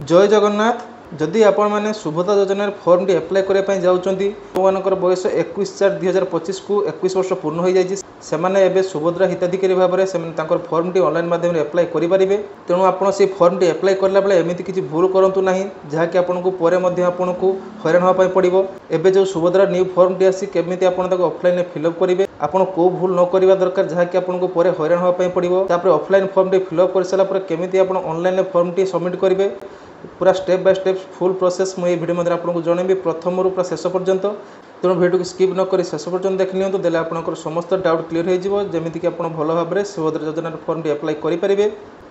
जय जगन्नाथ। जदि आपण मैंने सुभद्रा योजन फर्म टी एप्लाय करने जाऊँगी जो बयस 21/4/2025 को 21 वर्ष पूर्ण हो जाए से सुभद्रा हिताधिकारी भाव में फर्म टी ऑनलाइन माध्यम एप्लाय करेंगे। तेणु आपड़ से फर्म टी एप्लाय कला बेले एमती किसी भूल करूँ ना जहाँकि आपको हैरान होगा पड़ो। एवं जो सुभद्रा न्यू फर्म टी आसी केमी ऑफलाइन फिलअप करेंगे आपड़ कौ भूल न करवा दरकार जहाँकि आपको हैरान होगा पड़ो। ऑफलाइन फर्म टी फिलअप कर सारापर केमी आप ऑनलाइन फर्म टी सबमिट करेंगे पूरा step by step full process मुझे वीडियो मध्य आपको जनइबी प्रथम रू पूरा शेष पर्यंत। तेणु वीडियो को स्किप न करी शेष पर्यंत देख लिंतु देले आपनकर समस्त डाउट क्लियर हो जमीती कि आप भल भाव में सुभद्रा योजना फर्म टी एप्लाय करेंगे।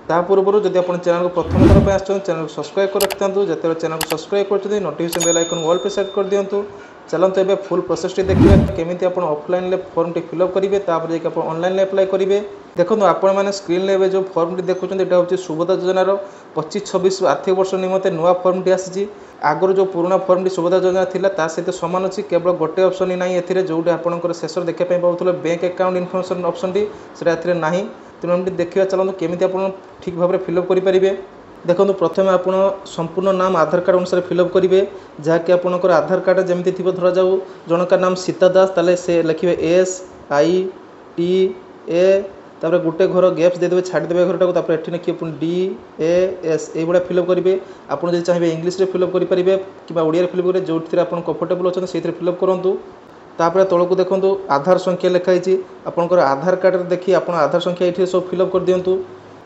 ता पूर्व जब आप चैनल को प्रथम थर पर आसछन चैनल को सब्सक्राइब कर रखिथांतु जेते चैनल को सब्सक्राइब करछथि नोटिफिकेशन बेल आइकन ऑल पे सेट कर दियंतु। चलते एबे फुल प्रोसेस टी देखिए केमिति आप ऑफलाइन फर्म टी फिलअप करेंगे तापर जाके आप ऑनलाइन एप्लाय करेंगे। देखो आपण मैंने स्क्रीन ले जो फर्म टी देखुं यहाँ हूँ सुभद्रा योजनार 25-26 आर्थिक वर्ष निमंते नुआ फर्म टी आसी। आगर जो पुराना फर्म टी सुभद्रा योजना था सहित सामान अच्छी केवल गोटे ऑप्शन ही ना ए जो आपंकर शेष देखा पाऊँ bank account information option T से ना। तेणु एमती देखा चलते केमी आप ठीक भाव में फिलअप करेंगे। देखो प्रथम आप संपूर्ण नाम आधार कार्ड अनुसार फिलअप करेंगे जहाँकि आपंकर आधार कार्ड जमी थी धरा जाऊ जनका नाम सीता दास ताले से लिखे SITA तापर गोटे घर गैप्स देदेवे छाड़देवे घर टाइम एठी लिखिए DAS ये फिलअप करेंगे। आपड़ जब चाहिए इंग्लीश फिलअप करेंगे कि ओडिया फिलअप करेंगे जो आप कंफर्टेबल अच्छे से फिलअप करूँ। तापर तौक देखूँ आधार संख्या लिखाई आपंकर आधार कार्ड देखिए आप आधार संख्या ये सब फिलअप कर दिंतु।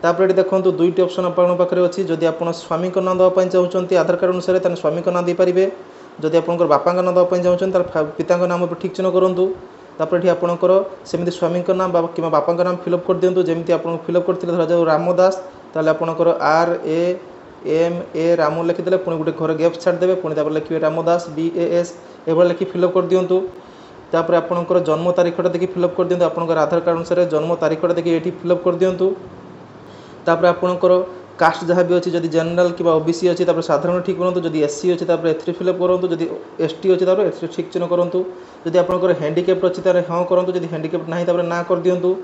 तापर ये देखो दुईट ऑप्शन आपन पाखे अच्छी जदि आप स्वामी का नाम देवाई चाहते आधार कार्ड अनुसार तो स्वामी का नाम देपारे जदि आप बापा नाम देवाई चाहते पिता नाम ठीक चिन्ह करूँ। तापर ये आपंकर सेमती स्वामी का नाम कि बापा नाम फिलअप कर दिंतु जमी आप फिलअप करते धरा जाऊ रामदास ताले आपंकर RAMA राम लिखिदे पुणी गोटे घर गैप छाड़देवे पुणी लिखे रामदास BAS ये लिखि फिलअप कर दिंतु। तापर आपंकर जन्म तारीखटा देखिए फिलअप कर दिंतु आपंकर आधार कार्ड अनुसार जन्म तारीखटा देखिए ये फिलअप कर दिंतु। तापर आपंकर कास्ट जहाँ भी अच्छी जदि जनरल कि OBC अच्छी साधारण ठीक करूँ जदि SC अच्छी ए फिलअप करूँ जदि ST अच्छी ठीक चिन्ह करूँ जदि आपंकर हैंडिकेप्ट अच्छी तार हाँ करूँ जदि हैंडिकेप्ट ना ना कर दिंतु।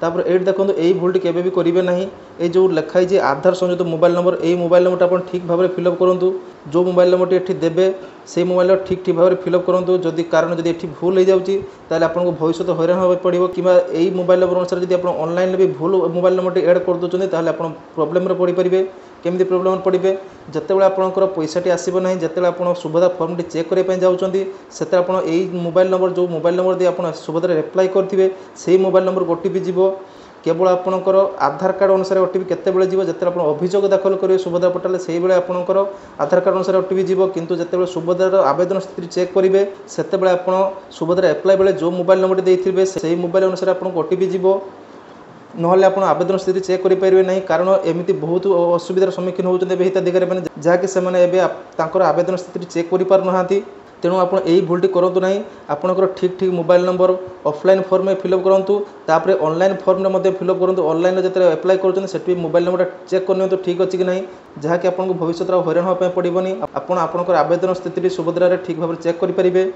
तापर ये देखो यही भूलटी केवे भी करेंगे ना ये जो लिखाई आधार संयुक्त मोबाइल नंबर यही मोबाइल नंबर आप ठीक भाव में फिलअप करूँ जो मोबाइल नंबर ये देवे से मोबाइल ठीक ठीक भाव में फिलअप करूँ जदि कारण जदि ये भूल हो जाऊँगी आपको भविष्य हैरान होगा पड़ो कि यही मोबाइल नंबर अनुसार जब आप ऑनलाइन भी भूल मोबाइल नंबर एड कर दूसरे आप प्रोब्लेम पड़ पारे। केमी प्रोब्लेम पड़े जिते आपंकर पैसाटी आसो ना जिते आप सुभद्रा फर्म टी चेक करने जाऊँगी से आप मोबाइल नंबर जो मोबाइल नंबर दी आप सुभद्रा एप्लाय करेंगे से मोबाइल नंबर OTP जीव केवल आपंकर आधार कार्ड अनुसार OTP केतबेले जीव जिते आप अभियोग दाखल करेंगे सुभद्रा पोर्टाल से आपंकर आधार कार्ड अनुसार OTP जीव किंतु जिते सुभद्रार आवेदन स्थिति चेक करेंगे से आप सुभद्रा एप्लाय बेले जो मोबाइल नंबर देते से मोबाइल अनुसार आपको OTP जीव ना आप आवेदन स्थिति चेक करेंगे ना कारण एमती बहुत असुविधार सम्मुखीन होती हिताधिकारी मैंने जहाँकि आवेदन स्थिति चेक कर। तेणु आप यही भूलटी करूँ ना आपंकर ठीक ठीक मोबाइल नंबर ऑफलाइन फॉर्म में फिलअप करूँ तापर ऑनलाइन फॉर्म में फिलअप करूँ ऑनलाइन जो एप्लाय कर मोबाइल नंबर चेक कर ठीक अच्छी कि ना जहाँकि आपको भविष्य हैरान होगा पड़ोनी आपंकर आवेदन स्थिति सुभद्रा ठीक भाव में चेक करेंगे।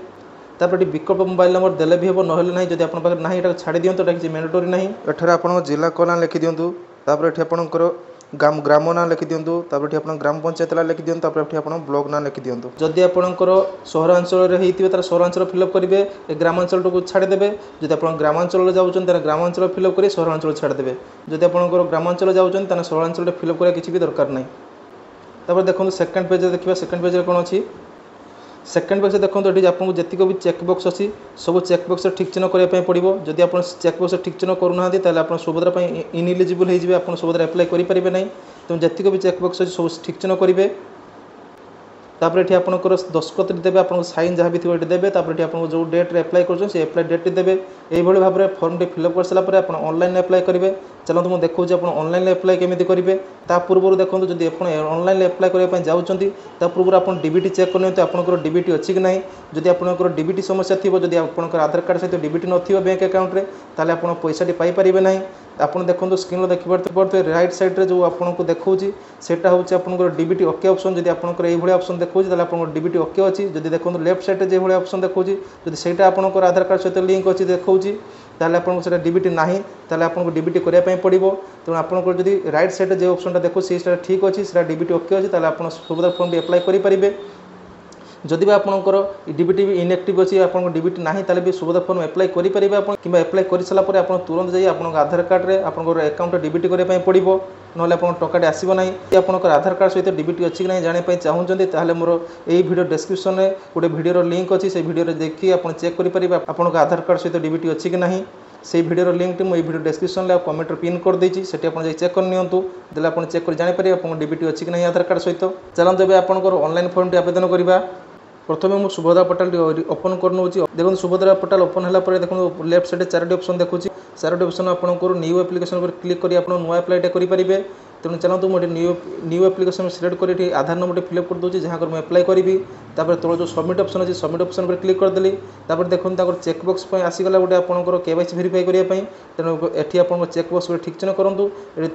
तापर विकल्प मोबाइल नंबर देले भी हम ना ना जब आप ना ये छाड़ी दिंतु किसी मैंडेटरी ना एठार आप जिला का ना लिखि दिंतु तापर ये आपंकर ग्राम ना लिखि दिंतु तापर ये ग्राम पंचायत ना लिखि दिंतु तापर ये ब्लॉक ना लिखि दिंतु। जदि आपंकर सहरांचल होते सहरांचल फिलअप करेंगे ग्रामांचल को छाड़देवे जब आप ग्रामांचल जाऊँच ग्रामांचल फिलअप कर सहरांचल छाड़देवे जब आप ग्रामांचल जाऊँच सहरांचल फिलअप करा किसी भी दरकार नहीं। तापर देखो सेकेंड पेज देखिए सेकेंड पेज कौन अच्छी सेकेंड बक्स देखो ये आपको जी भी चेकबक्स अच्छी सब चेकबक्स ठीक चिन्ह करने पड़ो जदि आप चेकबक्स ठीक चिन्ह करूना आप सुभद्रा इनइलिजिबल हो सुभद्रा एप्लाय करेंगे ना। तो जी भी चेकबक्स अच्छी सब ठीक चिन्ह करेंगे। तापर ये आपंकर दस्खत देवे आप साइन जहाँ भी थी देवे तापर ये आपको जो डेट एप्लाय कर एप्लाय डेट देवे यही भाव में फर्म टी फिलअप कर सारापर आप ऑनलाइन एप्लाय करेंगे। चलो मुझे देखो आप ऑनलाइन एप्लाय केमी करेंगे ता पूर्व देखो जब आप ऑनलाइन एप्लाय करने जाऊँगी पूर्व आप डीबीटी चेक करनी आपंकर डीबीटी अच्छी कि ना जदि आपंकर डीबीटी समस्या थी जदि आपंकर आधार कार्ड सहित डीबीटी न बैंक अकाउंट में ताले आप पैसाटी पाइपर ना। आप देखो स्क्रीन देखिए राइट साइड जो आपको देखा सेटा हूँ आपंकर डीबीटी ओके ऑप्शन जब आपंकर ये ऑप्शन देखा ताले आप डीबीटी ओके अच्छी जब देखो लेफ्ट साइड जो ऑप्शन देखा जब से आपंकर आधार कार्ड सहित लिंक अच्छी देखा ताहले आपनको सेटा डीबीटी नाही ताहले आपनको डीबीटी करिया पई पड़िबो। तेणु आपनको जदि राइट साइड जे ऑप्शनटा देखो सेटा ठीक अछि सेटा डीबीटी ओके अछि ताहले आपण सुभद्रा फॉर्म अप्लाई करि परिबे। जदि भी आपंकर डीबीटी भी इनएक्टिव अच्छी आपको डीबीटी ना ताले भी सुभद्रा फॉर्म अप्लाई करेंगे कि अप्लाई कर सारापर आप तुरंत जाइए आप आधार कार्ड में आपंकर अकाउंट डीबीटी करने पड़ो ना टकाटे आसो ना आपंकर आधार कार्ड सहित डीबीटी अच्छी कि ना जानापी चाहूँगी ताहले मोर यही वीडियो डिस्क्रिप्शन में गोटे वीडियो लिंक अच्छी से वीडियो देखिए आप चेक करेंगे आपंकर आधार कार्ड सहित डीबीटी अच्छी कि ना से वीडियो लिंक टी मुझे वीडियो डिस्क्रिप्शन में कमेंट पिन कर देती से चेक कर नियंतु देले आप चेक कर जानीपर आप डीबीटी अच्छी कि ना आधार कार्ड सहित चलते जब आपंकर ऑनलाइन फॉर्म टी आवेदन करवा। प्रथम मुझे सुभद्रा पोर्टाल ओपन करनौ देखो सुभद्रा पोर्टाल ओपन है देखो लेफ्ट साइड 4टी ऑप्शन देखुँ 4टी ऑप्शन आपंकर न्यू एप्लिकेशन पर क्लिक कर नुआ अप्लाईटा करेंगे। तेणु चलते मुझे न्यू एप्लिकेशन सिलेक्ट कर आधार नंबर फिलअप कर दूसरी जहाँ मैं अप्लाई करी तौर जो सबमिट ऑप्शन अच्छी सबमिट ऑप्शन पर क्लिक करदेली देखो चेकबक्स आसीगला गोटे आपंकर केवाईसी वेरीफाई करने तेणु एटी आप चेकबक्स ठीक चिन्ह करूँ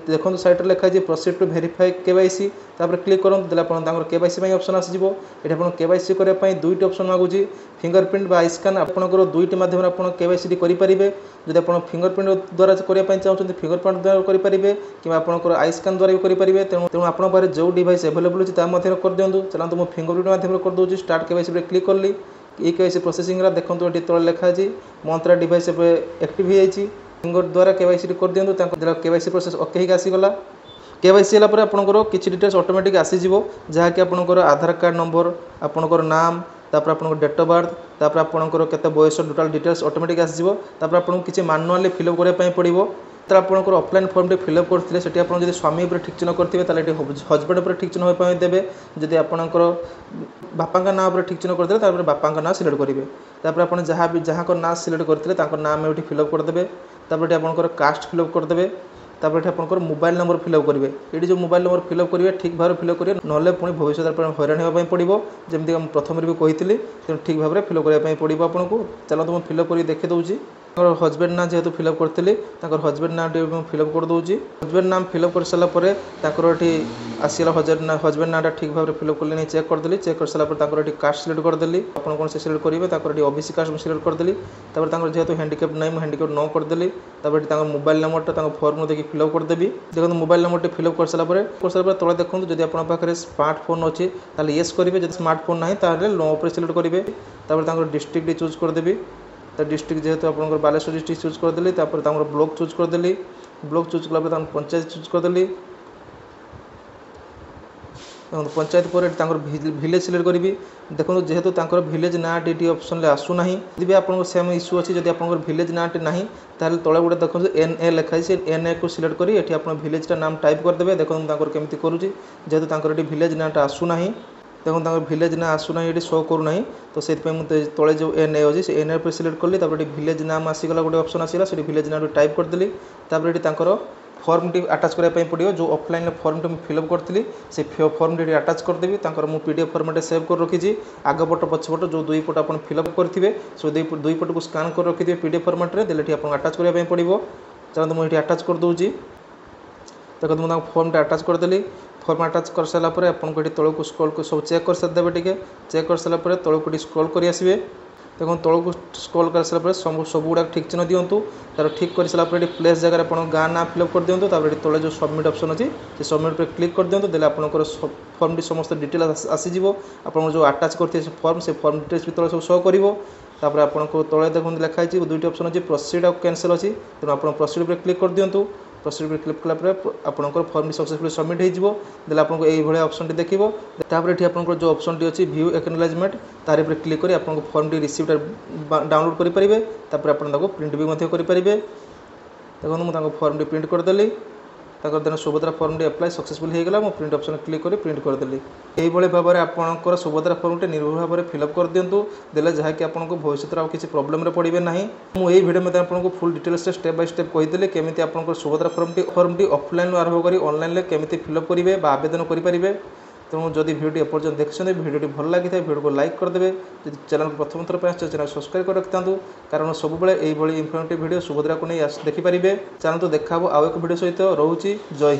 देखो साइड लिखा है proceed to verify KYC click करूँ केवाईसी ऑप्शन आसो ये आप केवाईसी करने दुईटी ऑप्शन मागुची फिंगरप्रिंट आई स्कान आपंकर दुईटी माध्यम आप केवाईसी करेंगे जब आप फिंगरप्रिंट द्वारा करने चाहते फिंगरप्रिंट द्वारा करेंगे कि आपंकर आई स्कान द्वारा भी करेंगे तेणु आपको पाखे जो डिवाइस अवेलेबल अच्छी कर दिंतु चलते मुझे फिंगरप्रिंट माध्यम कर दूसरी स्टार्ट केवाईसी पर क्लिक कली ये केवाईसी प्रोसेसिंग देखो ये तले लिखा है मंत्रा डिवाइस एक्टिव हो फिंगर द्वारा केवाईसी कर दिंतु केवाईसी प्रोसेस ओके आसीगला। केवाईसी है आपंकर किसी डिटेल्स ऑटोमेटिक आसीजिवो जहाँकि आपंकर आधार कार्ड नंबर आपंकर नाम तापर आपन डेट ऑफ बर्थ तापर आपंकर केते बयस टोटाल डिटेल्स ऑटोमेटिक आसीजिवो तापर आपन किसी मैनुअली फिलअप करने पड़ो तो आपंकर ऑफलाइन फॉर्म फिलअप करते से आप स्वामी पर ठीक चिन्ह करेंगे हजबैंड पर ठीक चिन्ह देवे जदि आपंकर बापा का नाम ठीक चिन्ह करते बापा का नाम सिलेक्ट करेंगे तापर आप जहाँ भी जहाँ ना सिलेक्ट करते नाम ये फिलअप करदे तापर आपंकर कास्ट फिलअप करदे तापर ये आपंकर मोबाइल नंबर फिलअप करेंगे ये जो मोबाइल नंबर फिलअप करेंगे ठीक भाव फिलअप करेंगे ना पुणी भविष्य हईराण होगापी पड़ो जमीक प्रथम भी कही तेणु ठीक भाव फिलअप करने पड़ो आपको चलते मुझे फिलअप कर देखी दूसरी हजबैंड ना जेहेतु फिलअप करी हजबैंड नाम फिलअप कर दूसरी हजबैंड नाम फिलअप कर सारापर ये आसगला हजबैंड नाटा ठीक भाव फिलअप कले चेक करदेली चेक कर सारापर ये कास्ट सिलेक्ट करदेली आप कौन से सिलेक्ट करेंगे ओबीसी कास्ट में सिलेक्ट करदेली जेहेतु हैंडिकैप नहीं मुझे हैंडिकैप न करदेली मोबाइल नंबरटा फर्म देखिए फिलअप करदेवी देखो मोबाइल नंबर फिलअप कर सारापर तले देखो जब आप पाखे स्मार्टफोन अच्छी ताल येस करेंगे जब स्मार्टफोन ना ताल नो पर सिलेक्ट करेंगे डिस्ट्रिक्ट चूज करदेवी डिस्ट्रिक्ट जेहेतु आप बालेश्वर डिस्ट्रिक्ट चूज करदेली ब्लॉक चूज करदेली ब्लॉक चूज कला पंचायत चूज करदेली पंचायत पर भिलेज सिलेक्ट करी देखो जेहेतु भिलेज ना टी ऑप्शन आसूना जब आप सेम इश्यू अच्छी जब आप भिलेज ना ना ताल तले गोटे देखो NA लिखाई से NA को सिलेक्ट करी एठी आप भिलेज नाम टाइप करदे देखो केमती करुँची जेहेतु ये भिलेज नाटा आसूना देखो भिलेज ना आसूना ये शो करूना तो से तले जो NA अच्छी से NA पर सिलेक्ट कली भिलेज नाम आसीगला गोटे ऑप्शन आसला से भिलेज नाम टाइप करदेली फॉर्म टी अटैच करने पड़ो जो ऑफलाइन फॉर्म टी फिलअप करी से फॉर्म टी अटैच करदेवी मुझे PDF फॉर्मेट सेव कर रखी आग पट पछपट जो दुई पट आप फिलअप करेंगे सो दुई पट को स्कान कर रखिए PDF फॉर्मेट में देले आप अटैच करने पड़ो चलते मुझे अटैच कर दूसरी देखो मुझे फॉर्म टी अटैच करदेली फॉर्म अटैच कर सारापर आपको ये तौक स्क्रॉल को सब चेक कर सारे टे चेक कर सारापर तौक स्क्रॉल कर आसवे देखो तौक स्क्रॉल कर सारापर सब गुड़ा ठीक चिन्ह दिंतु तार ठीक कर सारापर प्लेस जगह आप गाँ ना फिलअप कर दिंतु तले जो सबमिट ऑप्शन अच्छी से सबमिट पर क्लिक कर दिंतु देले आपंकर फॉर्म टी समस्त डिटेल्स आसीजिवो आप जो अटैच करते फॉर्म से फॉर्म डिटेल्स भी तले सब शो करिवो तापर आपको तले देखो लिखाई दुईटी ऑप्शन अच्छी प्रोसीड और कैंसिल अच्छी तेणु आप प्रोसीड पर क्लिक कर दिंतु प्रोसीड पर क्लिक कलापर आपंकर फॉर्म सक्सेसफुली सबमिट होदेले आपको यही ऑप्शन देखो तापर ये आपंकर जो ऑप्शन टी अच्छी व्यू एक्नॉलेजमेंट तार पर क्लिक कर आपको फॉर्म टी रिसीप्ट डाउनलोड करेंगे तापर आप प्रिंट भी करेंगे देखो मुझे फॉर्म टी प्रिंट करदेली देन सुभद्रा फॉर्म टी अप्लाई सक्सेसफुल होगा मुझे प्रिंट ऑप्शन क्लिक कर प्रिंट करदेली यही भाव में आपंकर सुभद्रा फॉर्म टी निर्भर भाव में फिलअप कर दिंतु देले जहाँकि आपको भविष्य में किसी प्रोब्लेम पड़े ना मुझे वीडियो में आपको full details step by step कहीदेली केमी आप सुभद्रा फॉर्म टी ऑफलाइन आरंभ कर ऑनलाइन केमी फिलअप करेंगे आवेदन करेंगे तेणु जदि भिडियो एपर्यंत देखते भिडियो भल लगी था भिडियो को लाइक करदे चैनल को प्रथम थर पर चैनल सब्सक्राइब कर रखि था कारण सब इनफर्मेटिव भिडियो सुभद्रा को नहीं देखिपारे चैनल तो देखा आउ एक भिडियो सहित रोचे जय हिंद।